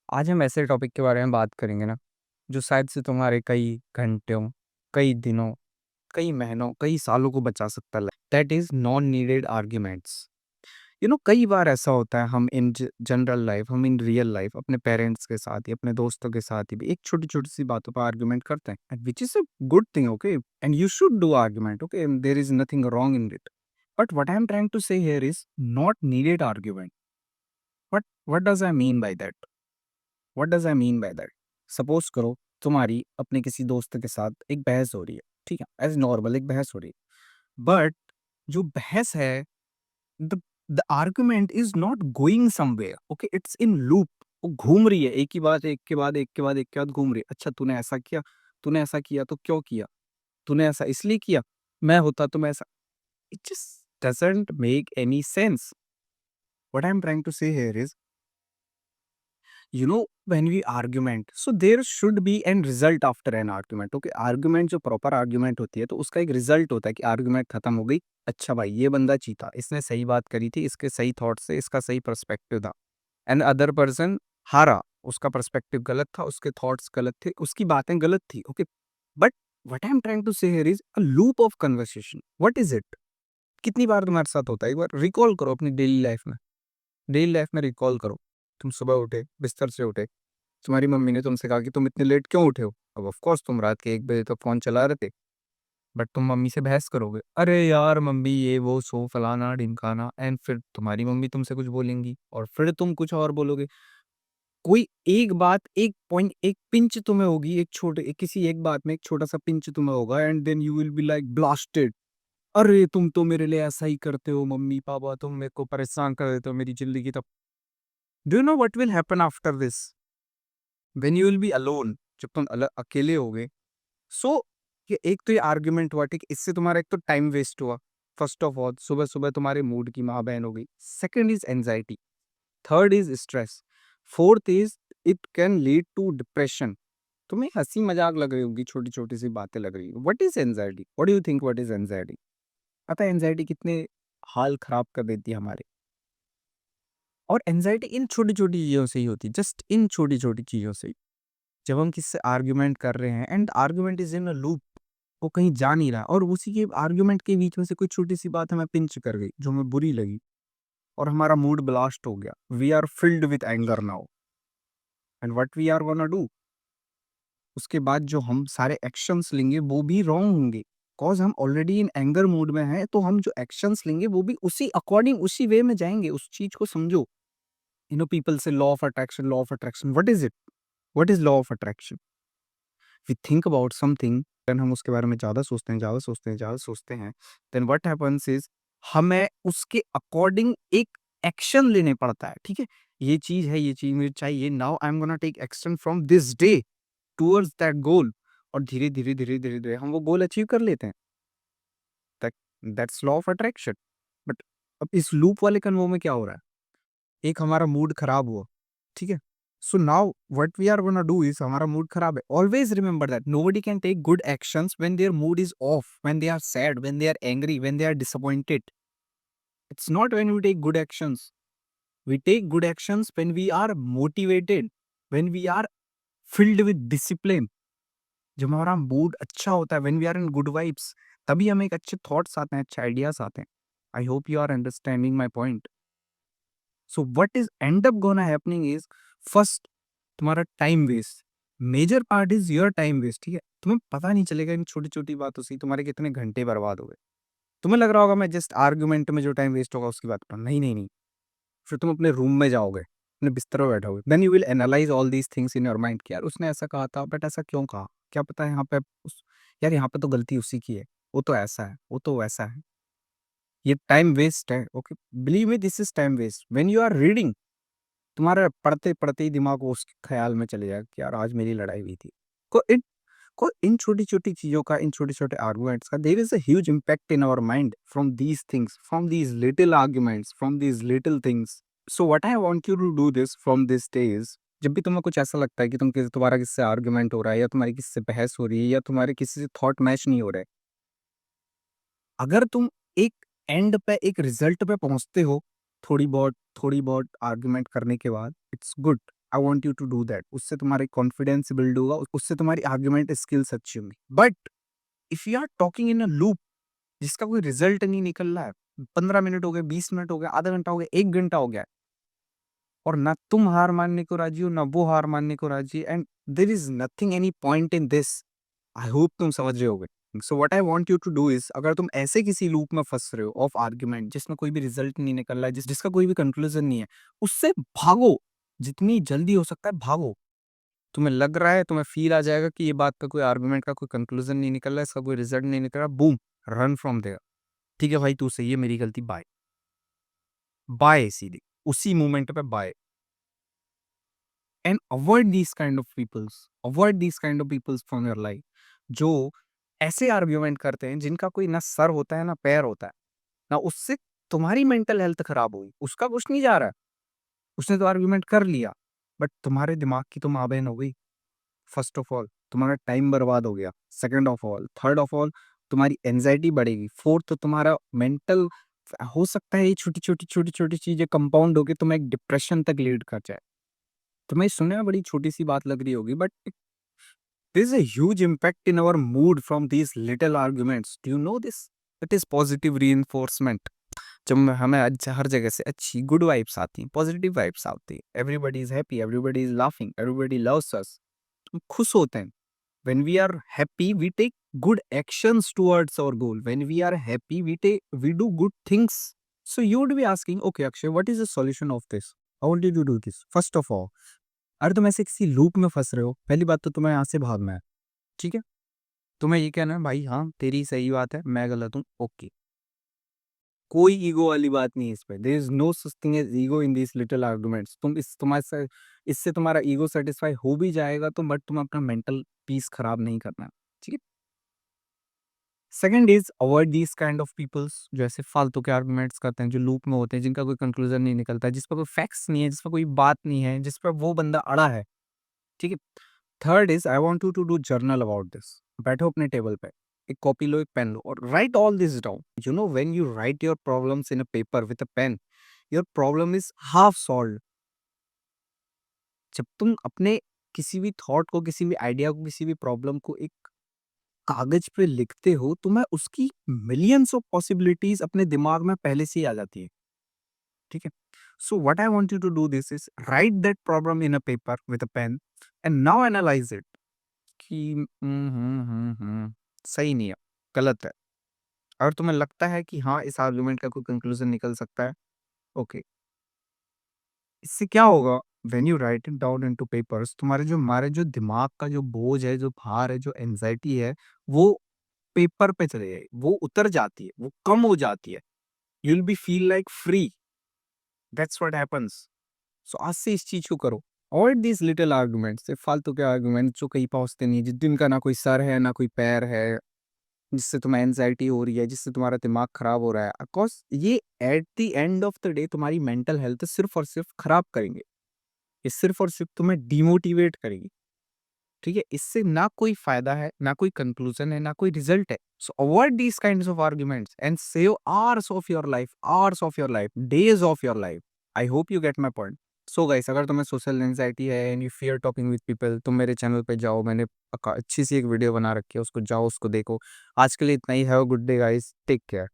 आज हम ऐसे टॉपिक के बारे में बात करेंगे ना, जो शायद से तुम्हारे कई घंटों, कई दिनों, कई महीनों, कई सालों को बचा सकता है। That is non needed arguments. कई बार ऐसा होता है हम इन जनरल लाइफ, हम इन रियल लाइफ अपने पेरेंट्स के साथ ही, अपने दोस्तों के साथ ही भी एक छोटी-छोटी सी बातों पर आर्ग्यूमेंट करते हैं and which is a good thing, okay? And you should do argument, okay? There is nothing wrong in it. But what I am trying to say here is not needed argument. What does I mean by that? What does I mean by that? Suppose करो तुम्हारी अपने किसी दोस्त के साथ एक बहस हो रही है, ठीक है? एज़ नॉर्मल एक बहस हो रही है। बट जो बहस है, the the argument is not going somewhere, okay? It's in loop. वो घूम रही है, एक ही बात एक के बाद एक के बाद एक के बाद घूम रही है। अच्छा, तूने ऐसा किया तो क्यों किया? तूने ऐसा इसलिए किया? मैं होता तो मैं ऐसा। It just doesn't make any sense. What I am trying to say here is, when we argument, so there should be an result after an argument, okay? Argument जो प्रॉपर आर्ग्यूमेंट होती है तो उसका एक रिजल्ट होता है कि argument खत्म हो गई। अच्छा भाई, ये बंदा जीता, इसने सही बात करी थी, इसके सही थॉट से इसका सही पर्सपेक्टिव था। एंड अदर पर्सन हारा, उसका पर्सपेक्टिव गलत था, उसके थॉट्स गलत थे, उसकी बातें गलत थी, okay? But what I am trying to say here is a loop of conversation. What is it? कितनी बार तुम्हारे साथ होता है? एक बार रिकॉल करो अपनी डेली लाइफ में रिकॉल करो। तुम सुबह उठे, बिस्तर से उठे, तुम्हारी मम्मी ने तुमसे कहा कि तुम इतने लेट क्यों उठे हो? अब ऑफ कोर्स तुम रात के 1 बजे तक फ़ोन चला रहे थे, बट तुम मम्मी से बहस करोगे, "अरे यार मम्मी ये वो सो फलाना ढिमकाना" एंड फिर तुम्हारी मम्मी तुमसे कुछ बोलेंगी और फिर तुम कुछ और बोलोगे। कोई एक बात, एक पॉइंट, एक पिंच तुम्हें होगी, किसी एक बात में एक छोटा-सा पिंच तुम्हें होगा and then you will be like blasted. "अरे! तुम तो मेरे लिए ऐसा ही करते हो मम्मी-पापा, तुम मेरे को परेशान कर देते हो, मेरी ज़िंदगी तब।" Do you know what will happen after this? When you will be alone, जब तुम अकेले होगे। सो ये एक तो ये आर्ग्यूमेंट हुआ, ठीक है? इससे तुम्हारा एक तो टाइम वेस्ट हुआ। फर्स्ट ऑफ ऑल सुबह-सुबह तुम्हारे मूड की माँ-बहन हो गई। Second is anxiety, third is stress, fourth is it can lead to depression. तुम्हें हँसी-मज़ाक लग रही होगी, छोटी-छोटी सी बातें लग रही हैं। What is anxiety? What do you think what is anxiety? पता है एंग्ज़ायटी कितने हाल खराब कर देती है हमारे? और एंग्ज़ायटी इन छोटी-छोटी चीज़ों से ही होती है, जस्ट इन छोटी-छोटी चीज़ों से ही। जब हम किसी से आर्ग्यूमेंट कर रहे हैं and argument is in a loop, वो कहीं जा नहीं रहा और उसी के आर्ग्यूमेंट के बीच में से कोई छोटी सी बात हमें पिंच कर गई जो हमें बुरी लगी और हमारा मूड ब्लास्ट हो गया। We are filled with anger now and what we are gonna do, उसके बाद जो हम सारे एक्शंस लेंगे वो भी रॉन्ग होंगे। कॉज हम ऑलरेडी इन एंगर मूड में हैं, तो हम जो एक्शंस लेंगे वो भी उसी अकॉर्डिंग, उसी वे में जाएंगे। उस चीज को समझो। पीपल से law of attraction, what is it? What is law of attraction? We think about something, then हम उसके बारे में ज़्यादा सोचते हैं, ज़्यादा सोचते हैं, ज़्यादा सोचते हैं, देन व्हाट हैपेंस इज़ हमें उसके अकॉर्डिंग एक एक्शन लेने पड़ता है, ठीक है? ये चीज़ है, ये चीज़ मुझे चाहिए, now I am gonna take action from this day towards that goal. और धीरे-धीरे, धीरे-धीरे, धीरे हम वो गोल अचीव कर लेते हैं। That that's law of attraction. But अब इस लूप वाले कन्वो में क्या हो रहा है? एक हमारा मूड खराब हुआ, ठीक है? So now what we are gonna do is, हमारा मूड खराब है। Always remember that nobody can take good actions when their mood is off, when they are sad, when they are angry, when they are disappointed. It's not when we take good actions. We take good actions when we are motivated, when we are filled with discipline. जब हमारा mood अच्छा होता है, when we are in good vibes, तभी हमें एक अच्छे thoughts आते हैं, अच्छे आइडियाज़ आते हैं। I hope you are understanding my point. So what is end up gonna happening is, first, तुम्हारा time waste, major part is your time waste, ठीक है? तुम्हें पता नहीं चलेगा इन छोटी छोटी बातों से ही तुम्हारे कितने घंटे बर्बाद हो गए। तुम्हें लग रहा होगा मैं जस्ट आर्ग्यूमेंट में जो टाइम वेस्ट होगा उसकी बात कर रहा हूँ। नहीं नहीं नहीं, फिर तुम अपने रूम में जाओगे, अपने बिस्तर में बैठोगे, then you will analyse all these things in your mind कि यार उसने ऐसा कहा था, बट ऐसा क्यों कहा? क्या पता है यहाँ पे यार यहाँ पे तो गलती उसी की है, वो तो ऐसा है, वो तो वैसा है। ये टाइम वेस्ट है, okay? Believe me, this is time waste. When you are reading, तुम्हारा पढ़ते-पढ़ते ही दिमाग वो उस ख़्याल में चले जाएगा कि यार आज मेरी लड़ाई हुई थी। इन छोटी-छोटी चीज़ों का, इन छोटे-छोटे आर्गुमेंट्स का there is a huge impact in our mind from these things, from these little arguments, from these little things. So what I want you to do this from this day is, जब भी तुम्हें कुछ ऐसा लगता है कि तुम्हारा किसी से आर्गुमेंट हो रहा है या तुम्हारी किसी से बहस हो रही है या तुम्हारे किसी से थॉट मैच नहीं हो रहे, अगर तुम एक एंड पे, एक रिजल्ट पे पहुँचते हो, थोड़ी बहुत आर्गुमेंट करने के बाद, it's good. I want you to do that. उससे तुम्हारी कॉन्फिडेंस बिल्ड होगा, उससे तुम्हारी आर्गुमेंट स्किल्स अच्छी होंगी। But if you are talking in a loop जिसका कोई रिजल्ट नहीं निकल रहा है, 15 मिनट हो गए, 20 मिनट हो गए, आधा घंटा हो गया, 1 घंटा हो गया, और ना तुम हार मानने को राजी हो, ना वो हार मानने को राजी, and there is nothing any point in this. I hope तुम समझ रहे होगे। सो what I want you to डू इज, अगर तुम ऐसे किसी लूप में फंस रहे हो ऑफ आर्ग्यूमेंट जिसमें कोई भी रिजल्ट नहीं निकल रहा है, जिसका कोई भी कंक्लूजन नहीं है, उससे भागो। जितनी जल्दी हो सकता है भागो। तुम्हें लग रहा है, तुम्हें फील आ जाएगा कि ये बात का कोई आर्गुमेंट का कोई कंक्लूजन नहीं निकल रहा है, इसका कोई रिजल्ट नहीं निकल रहा, बूम, रन फ्रॉम देयर। ठीक है भाई, तू सही है, मेरी गलती, बाय। बाय, सीधी उसी मोमेंट पे bye. And avoid these kind of peoples, avoid these kind of peoples from your life, जो ऐसे आर्ग्यूमेंट करते हैं जिनका कोई ना सर होता है ना पैर होता है, ना उससे तुम्हारी मेंटल हेल्थ खराब हुई, उसका कुछ नहीं जा रहा है, उसने तो आर्ग्यूमेंट कर लिया, बट तुम्हारे दिमाग की तो माँ बहन हो गई। फर्स्ट ऑफ ऑल तुम्हारा टाइम बर्बाद हो गया, second of all, third of all तुम्हारी एंजाइटी बढ़ेगी, फोर्थ तो तुम्हारा मेंटल, हो सकता है ये छोटी छोटी चीजें कंपाउंड होकर तुम्हें एक डिप्रेशन तक लीड कर जाए। तुम्हें सुनने में बड़ी छोटी सी बात लग रही होगी, but there's a huge impact in our mood from these little arguments. Do you know this? It is positive reinforcement. जब हमें हर जगह से अच्छी गुड वाइब्स आती हैं, पॉजिटिव वाइब्स आती हैं, everybody is happy, everybody is laughing, everybody loves अस, हम खुश होते हैं। When we are happy, we take good actions towards our goal. When we are happy, we do good things. So you would be asking, okay, Akshay, what is the solution of this? How did you do this? First of all, अगर तुम ऐसे किसी loop में फंस रहे हो, पहली बात तो तुम्हें यहाँ से भागना है। ठीक है, तुम्हें ये कहना है भाई हाँ तेरी सही बात है, मैं गलत हूँ, ओके। कोई ईगो वाली बात नहीं है इस पे। There is no such thing as ego in this little arguments. तुम इस तुम्हारे से इससे तुम्हारा ईगो सेटिस्फाई हो भी जाएगा तो, बट तुम अपना मेंटल पीस खराब नहीं करना है। ठीक है। Second is avoid these kind of peoples जो ऐसे फालतू के आर्गुमेंट्स करते हैं, जो लूप में होते हैं, जिनका कोई कंक्लूजन नहीं निकलता है, जिस पर कोई फैक्ट्स नहीं है, जिस पर कोई बात नहीं है, जिस पर वो बंदा अड़ा है। ठीक है। Third is I want you to do journal about this. बैठो अपने टेबल पे, एक कॉपी लो, एक पेन लो, और write all this down. You know when you write your problems in a paper with a pen, your problem is half solved. जब तुम अपने किसी भी थॉट को, किसी भी आइडिया को, किसी भी प्रॉब्लम को एक कागज पे लिखते हो, तुम्हें उसकी मिलियंस ऑफ पॉसिबिलिटीज अपने दिमाग में पहले से ही आ जाती है। ठीक है। So what I want you to do this is write that problem in a paper with a pen and now analyse it कि सही नहीं है, गलत है। अगर तुम्हें लगता है कि हाँ इस आर्गुमेंट का कोई कंक्लूजन निकल सकता है, ओके। इससे क्या होगा, when you right it down into papers, हमारे जो दिमाग का जो बोझ है, जो भार है, जो एंजाइटी है, वो पेपर पे चले जाए, वो उतर जाती है, वो कम हो जाती है। You will be feel like free. That's what happens. So आज से इस चीज को करो। अवॉइड दीज लिटिल आर्गुमेंट्स, फालतू के आर्गुमेंट जो कहीं पहुंचते नहीं, जिनका ना कोई सर है ना कोई पैर है, जिससे तुम्हें एंजाइटी हो रही है, जिससे तुम्हारा दिमाग खराब हो रहा है। ऑफकोर्स ये at the end of the day तुम्हारी मेंटल हेल्थ सिर्फ और सिर्फ खराब करेंगे। ये सिर्फ और सिर्फ तुम्हें डिमोटिवेट करेगी। ठीक है, इससे ना कोई फायदा है, ना कोई कंक्लूजन है, ना कोई रिजल्ट है। सो avoid these kinds of arguments and save hours of your life, hours of your life, days of your life. I hope you get my point. So guys, अगर तुम्हें सोशल एंजाइटी है and you fear talking with people, तुम मेरे channel पे जाओ, मैंने अच्छी सी एक वीडियो बना रखी है, उसको जाओ, उसको देखो। आज के लिए इतना ही। Have a good day guys, take care.